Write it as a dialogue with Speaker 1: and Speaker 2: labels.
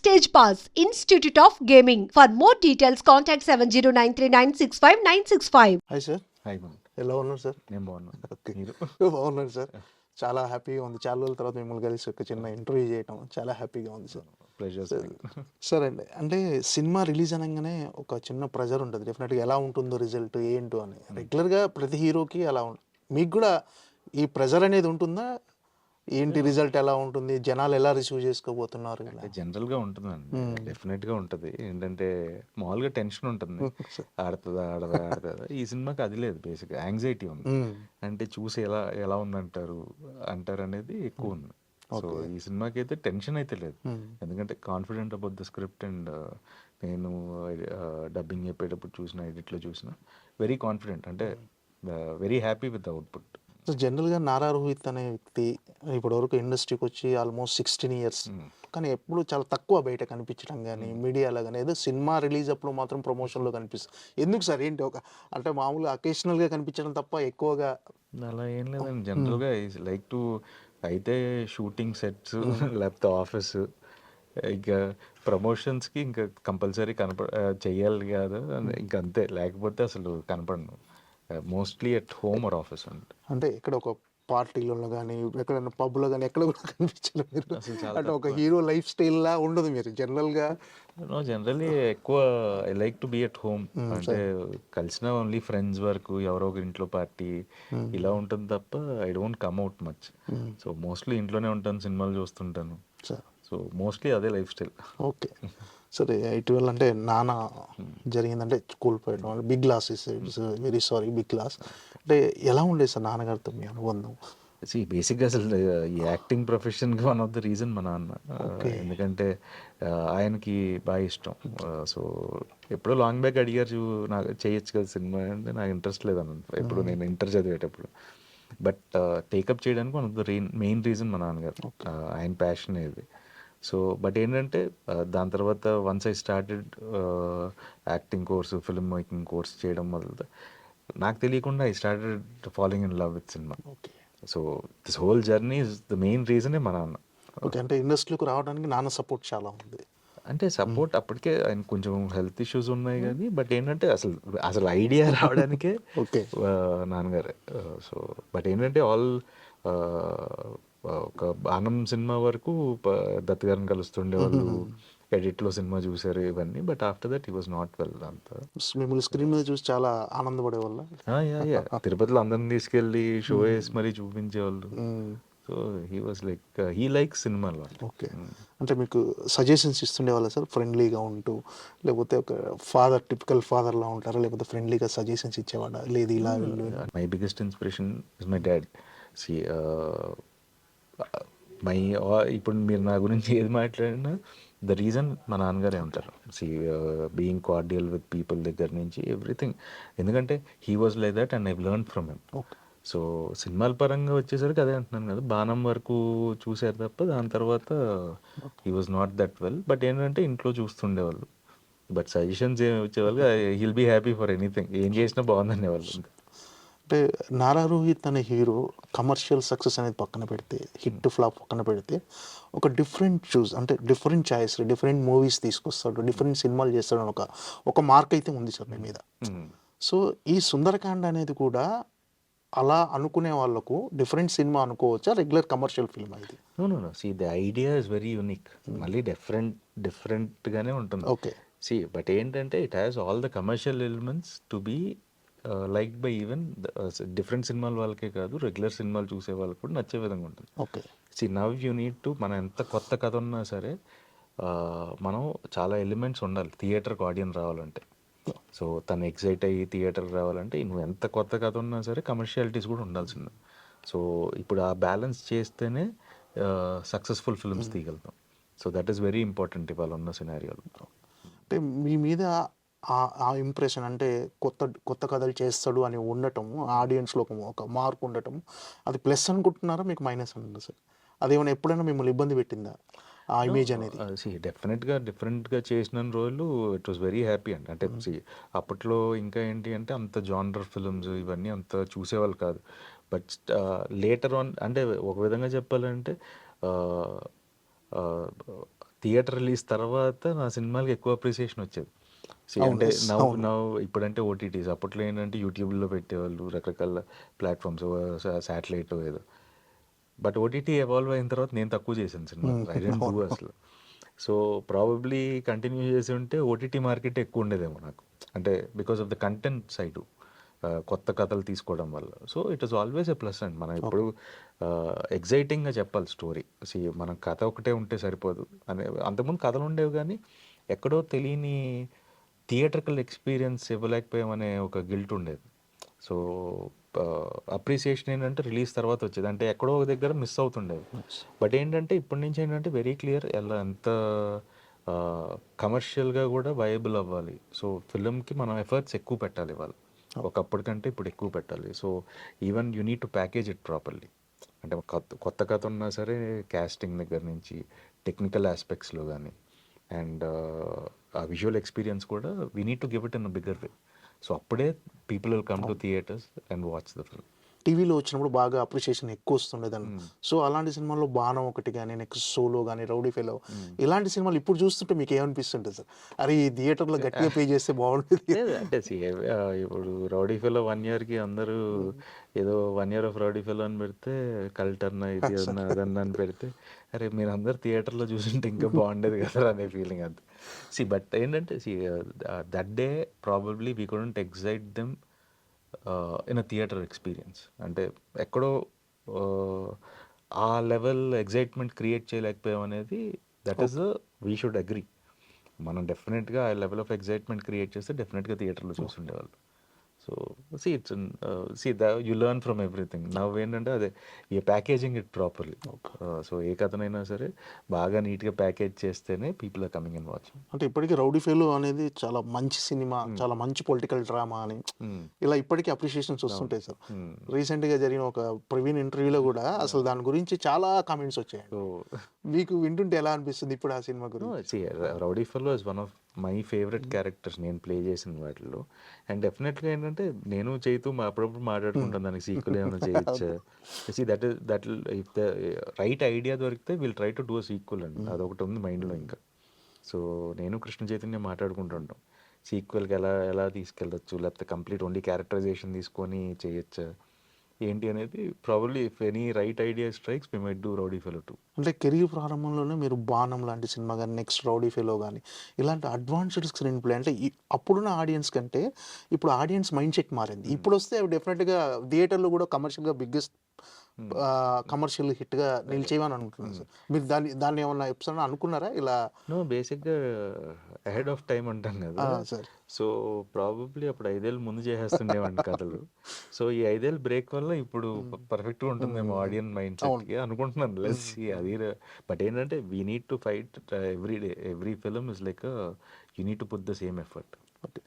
Speaker 1: Stage Pass, Institute of Gaming. For more details, contact 70939659659.
Speaker 2: Hi sir,
Speaker 3: hi బాగుంది.
Speaker 2: ఎలా ఉన్నారు sir?
Speaker 3: నేను బాగున్నాను.
Speaker 2: ఓకే,
Speaker 3: మీరు?
Speaker 2: బాగున్నాను సార్. చాలా హ్యాపీగా ఉంది. చాలా రోజుల తర్వాత మిమ్మల్ని కలిసి ఒక చిన్న ఇంటర్వ్యూ చేయటం చాలా హ్యాపీగా ఉంది సార్.
Speaker 3: ప్లెజర్.
Speaker 2: సార్ అండి, అంటే సినిమా రిలీజ్ అనగానే ఒక చిన్న ప్రెజర్ ఉంటుంది డెఫినెట్గా, ఎలా ఉంటుందో రిజల్ట్ ఏంటో అని. రెగ్యులర్గా ప్రతి హీరోకి అలా మీకు కూడా ఈ ప్రెజర్ అనేది ఉంటుందా? ఏంటి రిజల్ట్ ఎలా ఉంటుంది, జనాలు ఎలా రిసీవ్ చేసుకోబోతున్నారు?
Speaker 3: అంటే జనరల్గా ఉంటుందండి, డెఫినెట్గా ఉంటుంది. ఏంటంటే మామూలుగా టెన్షన్ ఉంటుంది, ఆడుతుందా ఆడదా ఆడుతుందా. ఈ సినిమాకి అది లేదు, బేసిక్ యాంగ్జైటీ ఉంది. అంటే చూసి ఎలా ఉందంటారు అనేది ఎక్కువ ఉంది. సో ఈ సినిమాకి అయితే టెన్షన్ అయితే లేదు, ఎందుకంటే confident about the script. And నేను డబ్బింగ్ చెప్పేటప్పుడు చూసిన, ఎడిట్లో చూసిన, వెరీ కాన్ఫిడెంట్. అంటే very happy with the output.
Speaker 2: So జనరల్గా నారా రోహిత్ అనే వ్యక్తి ఇప్పటివరకు ఇండస్ట్రీకి వచ్చి ఆల్మోస్ట్ 16 years, కానీ ఎప్పుడు చాలా తక్కువ బయట కనిపించడం కానీ మీడియాలో కానీ, ఏదో సినిమా రిలీజ్ అప్పుడు మాత్రం ప్రమోషన్లో కనిపిస్తుంది. ఎందుకు సార్? ఏంటి అంటే మామూలుగా అకేషనల్గా కనిపించడం తప్ప ఎక్కువగా
Speaker 3: అలా ఏం లేదండి. జనరల్గా లైక్ టు అయితే షూటింగ్ సెట్స్ లేకపోతే ఆఫీస్, ఇంకా ప్రమోషన్స్కి ఇంకా కంపల్సరీ చెయ్యాలి కాదు, ఇంకా అంతే. లేకపోతే అసలు కనపడను. Mostly at home or office.
Speaker 2: అంటే ఇక్కడ ఒక పార్టీలలో కానీ ఎక్కడైనా పబ్లో కానీ ఎక్కడ కూడా కనిపించలేదు మీరు. అంటే ఒక హీరో లైఫ్ స్టైల్ లా ఉండదు మీరు జనరల్గా.
Speaker 3: జనరల్లీ ఎక్కువ I like to be at home. అంటే కలిసిన ఓన్లీ ఫ్రెండ్స్ వరకు, ఎవరో ఒక ఇంట్లో పార్టీ ఇలా ఉంటుంది తప్ప I don't come out much. So mostly ఇంట్లోనే ఉంటాను, సినిమాలు చూస్తుంటాను. సో మోస్ట్లీ అదే లైఫ్ స్టైల్.
Speaker 2: ఓకే, సరే. ఇటీవల అంటే నాన్న జరిగిందంటే కోల్పోయడం, big loss, it's very sorry, big loss. అంటే ఎలా ఉండేది సార్ నాన్నగారితో మీ అనుబంధం?
Speaker 3: బేసిక్గా అసలు ఈ యాక్టింగ్ ప్రొఫెషన్కి వన్ ఆఫ్ ద రీజన్ మా నాన్న. ఎందుకంటే ఆయనకి బాగా ఇష్టం. సో ఎప్పుడో లాంగ్ బ్యాక్ అడిగారు, నాకు చేయొచ్చు కదా సినిమా అంటే, నాకు ఇంట్రెస్ట్ లేదన్న ఎప్పుడు, నేను ఇంటర్ చదివేటప్పుడు. బట్ టేకప్ చేయడానికి one of the main reason మా నాన్నగారు, ఆయన ప్యాషన్ ఇది. సో బట్ ఏంటంటే దాని తర్వాత once I started acting course, film making course చేయడం మొదలు, నాకు తెలియకుండా I started following in love with cinema. So this whole journey is the main రీజనే మా నాన్న.
Speaker 2: ఓకే, అంటే ఇండస్ట్రీకి రావడానికి నాన్న సపోర్ట్ చాలా ఉంది.
Speaker 3: అంటే సపోర్ట్ అప్పటికే ఆయన కొంచెం హెల్త్ ఇష్యూస్ ఉన్నాయి కానీ, బట్ ఏంటంటే అసలు ఐడియా రావడానికే
Speaker 2: ఓకే
Speaker 3: నాన్నగారే. సో బట్ ఏంటంటే ఆల్ ఒక బాణం సినిమా వరకు దత్ గారిని కలుస్తుండే వాళ్ళు, ఎడిట్లో సినిమా చూసారు ఇవన్నీ. But after that he was not well. అంతా
Speaker 2: మిమ్మల్ని స్క్రీన్ మీద చూసి చాలా ఆనందపడే వల్ల
Speaker 3: తిరుపతిలో అందరిని తీసుకెళ్ళి షో వేసి మరీ చూపించేవాళ్ళు. So he was like he like సినిమాలో.
Speaker 2: ఓకే, అంటే మీకు సజెషన్స్ ఇస్తుండే వాళ్ళ సార్, ఫ్రెండ్లీగా ఉంటూ, లేకపోతే ఒక ఫాదర్, టిపికల్ ఫాదర్లా ఉంటారా, లేకపోతే ఫ్రెండ్లీగా సజెషన్స్ ఇచ్చేవాడా? లేదు ఇలా వెళ్ళు.
Speaker 3: My biggest inspiration is my dad. ఇప్పుడు మీరు నా గురించి ఏది మాట్లాడినా ద రీజన్ మా నాన్నగారే ఉంటారు. బీయింగ్ కార్డియల్ విత్ పీపుల్ దగ్గర నుంచి ఎవ్రీథింగ్. ఎందుకంటే he was like that and I learn from him. So సినిమాల పరంగా వచ్చేసరికి అదే అంటున్నాను కదా, బాణం వరకు చూశారు తప్ప దాని తర్వాత he was not that well. But ఏంటంటే ఇంట్లో చూస్తుండేవాళ్ళు, బట్ సజెషన్స్ ఏమి వచ్చేవాళ్ళు, he'll be happy for anything, ఏం చేసినా బాగుందనే వాళ్ళు.
Speaker 2: అంటే నారా రోహిత్ అనే హీరో కమర్షియల్ సక్సెస్ అనేది పక్కన పెడితే, హిట్ ఫ్లాప్ పక్కన పెడితే, ఒక డిఫరెంట్ అంటే డిఫరెంట్ చాయిస్, డిఫరెంట్ మూవీస్ తీసుకొస్తాడు, డిఫరెంట్ సినిమాలు చేస్తాడు అని ఒక మార్క్ అయితే ఉంది సార్ మీ మీద. సో ఈ సుందరకాండ అనేది కూడా అలా అనుకునే వాళ్ళకు డిఫరెంట్ సినిమా అనుకోవచ్చా, రెగ్యులర్ కమర్షియల్ ఫిల్మ్ ఇది?
Speaker 3: No see the idea is very unique. మళ్ళీ డిఫరెంట్గానే ఉంటుంది.
Speaker 2: ఓకే,
Speaker 3: సీ బట్ ఏంటంటే it has all the commercial elements to be like by even different సినిమాల వాళ్ళకే కాదు, రెగ్యులర్ సినిమాలు చూసే వాళ్ళకి కూడా నచ్చే విధంగా ఉంటుంది.
Speaker 2: Okay,
Speaker 3: see now you need to, మనం ఎంత కొత్త కథ ఉన్నా సరే మనం చాలా ఎలిమెంట్స్ ఉండాలి థియేటర్కి ఆడియన్స్ రావాలంటే. సో తను ఎక్సైట్ అయ్యి థియేటర్కి రావాలంటే నువ్వు ఎంత కొత్త కథ ఉన్నా సరే కమర్షియాలిటీస్ కూడా ఉండాల్సిందే. సో ఇప్పుడు ఆ బ్యాలెన్స్ చేస్తేనే సక్సెస్ఫుల్ ఫిల్మ్స్ తీయగలుగుతాం. So that is very important ఇవాళ ఉన్న సినారియోలో.
Speaker 2: అంటే మీ మీద ఆ ఇంప్రెషన్, అంటే కొత్త కథలు చేస్తాడు అని ఉండటం, ఆడియన్స్లో ఒక మార్క్ ఉండటం, అది ప్లస్ అనుకుంటున్నారా, మీకు మైనస్ అనుకుంటున్నారు సార్? అదేమైనా ఎప్పుడైనా మిమ్మల్ని ఇబ్బంది పెట్టిందా ఆ ఇమేజ్ అనేది?
Speaker 3: డెఫినెట్గా డిఫరెంట్గా చేసిన రోజులు ఇట్ వాస్ వెరీ హ్యాపీ అండి. అంటే అప్పట్లో ఇంకా ఏంటి అంటే అంత జానర్ ఫిల్మ్స్ ఇవన్నీ అంత చూసేవాళ్ళు కాదు. బట్ లేటర్ ఆన్, అంటే ఒక విధంగా చెప్పాలంటే థియేటర్ రిలీజ్ తర్వాత నా సినిమాలకి ఎక్కువ అప్రిసియేషన్ వచ్చేది. అంటే ఇప్పుడంటే ఓటీటీస్, అప్పట్లో ఏంటంటే యూట్యూబ్లో పెట్టేవాళ్ళు రకరకాల ప్లాట్ఫామ్స్, శాటిలైట్ ఏదో. బట్ ఓటీటీ ఎవాల్వ్ అయిన తర్వాత నేను తక్కువ చేశాను సినిమా, ఐ డోంట్ డూ అసలు. సో ప్రాబబ్లీ కంటిన్యూ చేసి ఉంటే ఓటీటీ మార్కెట్ ఎక్కువ ఉండేదేమో నాకు, అంటే because of the content side, కొత్త కథలు తీసుకోవడం వల్ల. So it is always a plus అండి. మనం ఇప్పుడు ఎగ్జైటింగ్గా చెప్పాలి స్టోరీ. మన కథ ఒకటే ఉంటే సరిపోదు అనే, అంతకుముందు కథలు ఉండేవి కానీ ఎక్కడో తెలియని థియేటర్కల్ ఎక్స్పీరియన్స్ ఇవ్వలేకపోయామనే ఒక గిల్ట్ ఉండేది. సో అప్రిసియేషన్ ఏంటంటే రిలీజ్ తర్వాత వచ్చేది, అంటే ఎక్కడో ఒక దగ్గర మిస్ అవుతుండేది. బట్ ఏంటంటే ఇప్పటి నుంచి ఏంటంటే వెరీ క్లియర్, ఎలా ఎంత కమర్షియల్గా కూడా వయబుల్ అవ్వాలి. సో ఫిల్మ్కి మనం ఎఫర్ట్స్ ఎక్కువ పెట్టాలి ఇవాళ, ఒకప్పటికంటే ఇప్పుడు ఎక్కువ పెట్టాలి. So even you need to package it properly. అంటే కొత్త కథ ఉన్నా సరే కాస్టింగ్ దగ్గర నుంచి టెక్నికల్ ఆస్పెక్ట్స్లో కానీ, అండ్ ఆ విజువల్ ఎక్స్పీరియన్స్ కూడా we need to give it in a bigger way. So అప్పుడే people will come to theatres and watch the film.
Speaker 2: టీవీలో వచ్చినప్పుడు బాగా అప్రిషియేషన్ ఎక్కువ వస్తుండేదండి. సో అలాంటి సినిమాల్లో బాణం ఒకటి కానీ, నెక్స్ట్ సోలో కానీ, రౌడీ ఫెలో, ఇలాంటి సినిమాలు ఇప్పుడు చూస్తుంటే మీకు ఏమనిపిస్తుంటుంది సార్? అరే ఈ థియేటర్లో గట్టిగా పే చేస్తే బాగుంటుంది
Speaker 3: అంటే ఇప్పుడు రౌడీ ఫెలో 1 yearకి అందరూ ఏదో 1 year ఆఫ్ రౌడీ ఫెలో అని పెడితే, కల్టర్న ఇది అదన్నా అని పెడితే, అరే మీరు అందరు థియేటర్లో చూసుంటే ఇంకా బాగుండేది కదా అనే ఫీలింగ్ అంతే. బట్ ఏంటంటే that day probably we couldn't excite them in a theatre experience. అంటే ఎక్కడో ఆ లెవెల్ ఎగ్జైట్మెంట్ క్రియేట్ చేయలేకపోయాం అనేది, that is we should agree. మనం డెఫినెట్గా ఆ లెవెల్ ఆఫ్ ఎగ్జైట్మెంట్ క్రియేట్ చేస్తే డెఫినెట్గా థియేటర్లో చూసుండేవాళ్ళు. So you learn from everything. నవ్వు ఏంటంటే అదే ఈ ప్యాకేజింగ్ ఇట్ ప్రాపర్లీ. సో ఏ కథనైనా సరే బాగా నీట్గా ప్యాకేజ్ చేస్తేనే people are coming and watching.
Speaker 2: అంటే ఇప్పటికీ రౌడీ ఫెలో అనేది చాలా మంచి సినిమా, చాలా మంచి పొలిటికల్ డ్రామా అని ఇలా ఇప్పటికీ అప్రిషియేషన్స్ వస్తుంటాయి సార్. రీసెంట్గా జరిగిన ఒక ప్రవీణ్ ఇంటర్వ్యూలో కూడా అసలు దాని గురించి చాలా కామెంట్స్ వచ్చాయి. మీకు వింటుంటే ఎలా అనిపిస్తుంది ఇప్పుడు ఆ సినిమా గురించి?
Speaker 3: Rowdy fellow is one of my favourite characters నేను ప్లే చేసిన వాటిలో. అండ్ డెఫినెట్గా ఏంటంటే నేను చేతూ అప్పుడప్పుడు మాట్లాడుకుంటాను దానికి సీక్వెల్ ఏమైనా చేయొచ్చు. That if the right idea దొరికితే will try to do a sequel అండి, అదొకటి ఉంది మైండ్లో ఇంకా. సో నేను కృష్ణ చైతన్య మాట్లాడుకుంటుంటాం సీక్వెల్కి ఎలా తీసుకెళ్ళచ్చు, లేకపోతే కంప్లీట్ ఓన్లీ క్యారెక్టరైజేషన్ తీసుకొని చేయొచ్చా ఏంటి అనేది. Probably if any right idea strikes we might do Rowdy Fellow 2.
Speaker 2: అంటే కెరీర్ ప్రారంభంలోనే మీరు బాణం లాంటి సినిమా కానీ, నెక్స్ట్ రౌడీ ఫెలో కానీ, ఇలాంటి అడ్వాన్స్డ్ స్క్రీన్ ప్లే, అంటే అప్పుడున్న ఆడియన్స్ కంటే ఇప్పుడు ఆడియన్స్ మైండ్ సెట్ మారింది. ఇప్పుడు వస్తే అవి డెఫినెట్గా థియేటర్లో కూడా కమర్షియల్గా బిగ్గెస్ట్ కమర్షియల్ హిట్గా నిలిచేవని అనుకుంటున్నాను సార్. మీరు దాన్ని ఏమన్నా ఎపిసోడ్ అనుకున్నారా ఇలా?
Speaker 3: బేసిక్గా అహెడ్ ఆఫ్ టైం అంటాం కదా
Speaker 2: సార్.
Speaker 3: సో ప్రాబబ్లీ అప్పుడు 5 ఏళ్ళు ముందు చేసేస్తుండేవండి కథలు. సో ఈ 5 ఏళ్ళు బ్రేక్ వల్ల ఇప్పుడు పర్ఫెక్ట్గా ఉంటుందేమో ఆడియన్స్ మైండ్ సెట్కి అనుకుంటున్నాను. లెస్ అది. బట్ ఏంటంటే we need to fight every day. Every film is like you need to put the same effort.